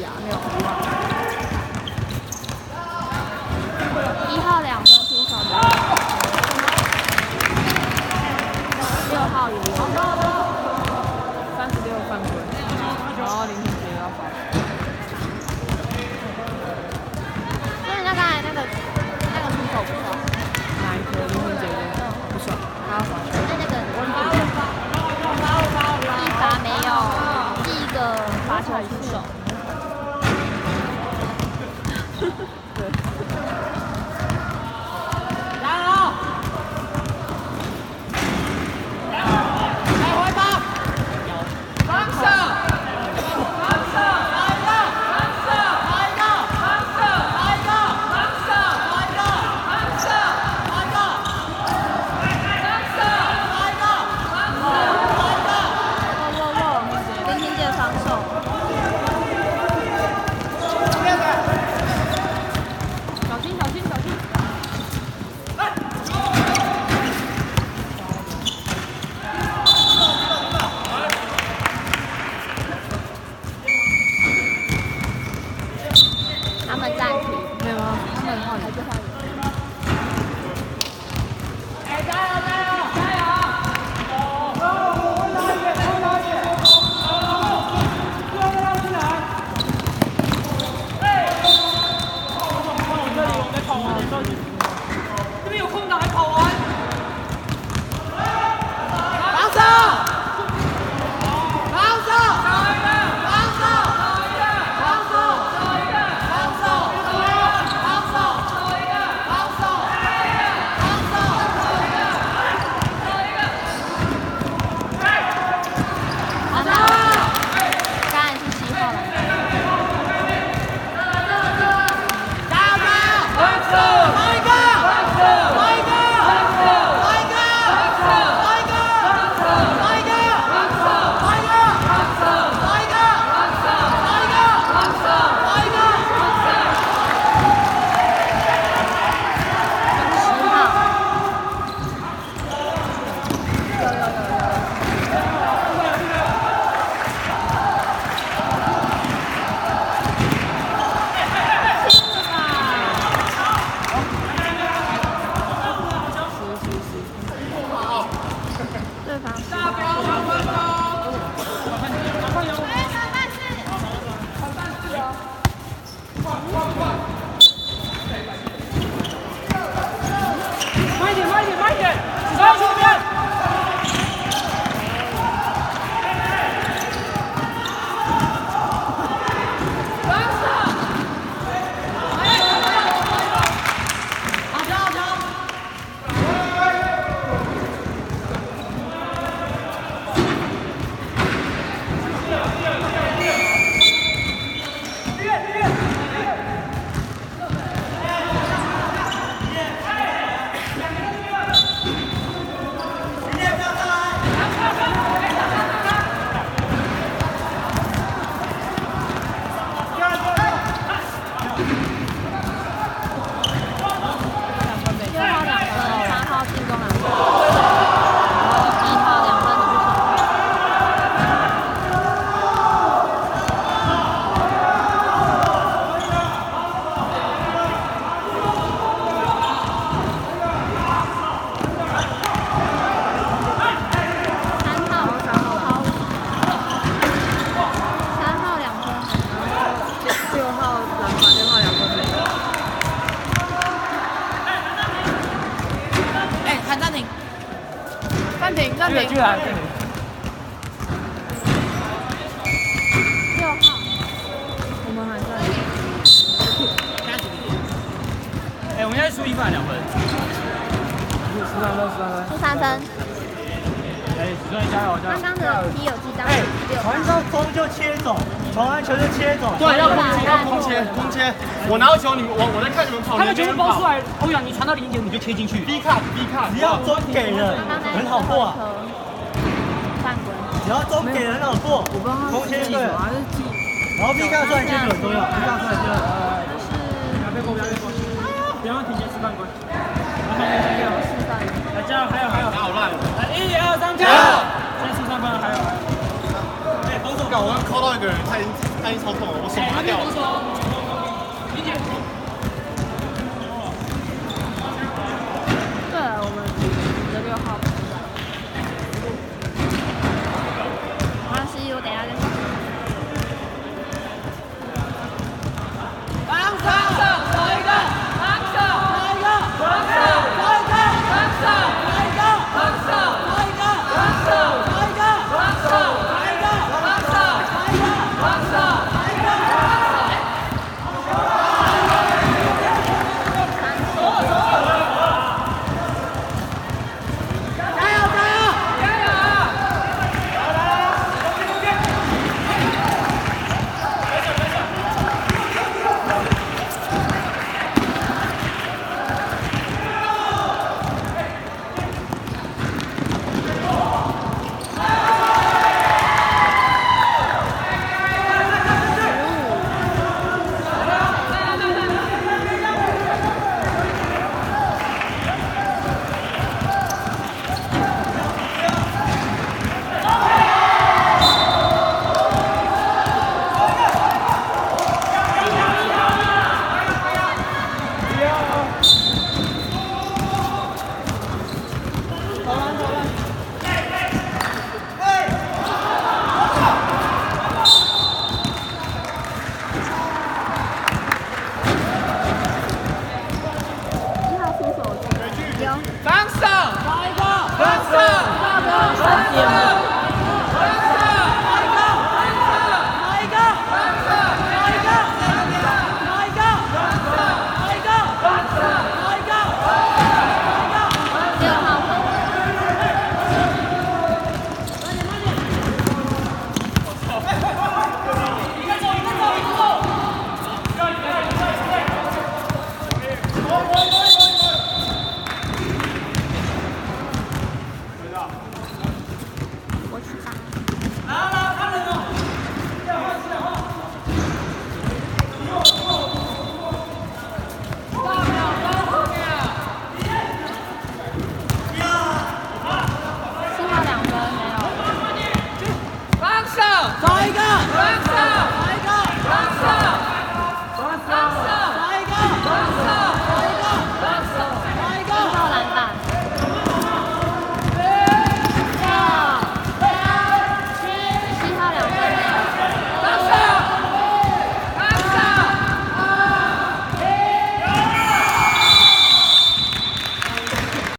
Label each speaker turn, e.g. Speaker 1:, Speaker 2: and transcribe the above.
Speaker 1: 啊，没有1号2分出手的，6号有
Speaker 2: 36犯规，然后林俊杰要罚。
Speaker 1: 所以人家刚才那个出手不算，
Speaker 2: 哪一颗？林俊杰的不算，他要罚球。
Speaker 1: 那个一罚没有，第一个罚球出手。
Speaker 2: 对。
Speaker 1: 他们暂停，
Speaker 2: 没有啊，他们换
Speaker 1: 还是换人。
Speaker 3: 这边有空档还跑完。
Speaker 2: 暂停，居然。6
Speaker 1: 号，
Speaker 2: 我们还在。
Speaker 3: 我们现在输1分还2分
Speaker 1: 输3分。
Speaker 3: 子尊加油加油！
Speaker 1: 刚刚的踢有记到。
Speaker 4: 传到中就切走，传完球就切走。
Speaker 3: 对，要空切。我拿到球，我在看你们跑。他们全部包出来，欧阳，你传到林杰你就切进去。B cut，
Speaker 4: 只要中给人，很好过啊。
Speaker 1: 犯规。
Speaker 4: 只要中给人很好过，空切对。然后 B cut 出来接球很重要，B cut 出来接球。不要提前吃犯规。来加油，还有，打好烂。来1、2、3，加油！现在13分了，还有。我刚扣到一个人，他已经超痛了，我手麻掉了。
Speaker 1: 哦。
Speaker 3: 放手，下一个，放手，放手。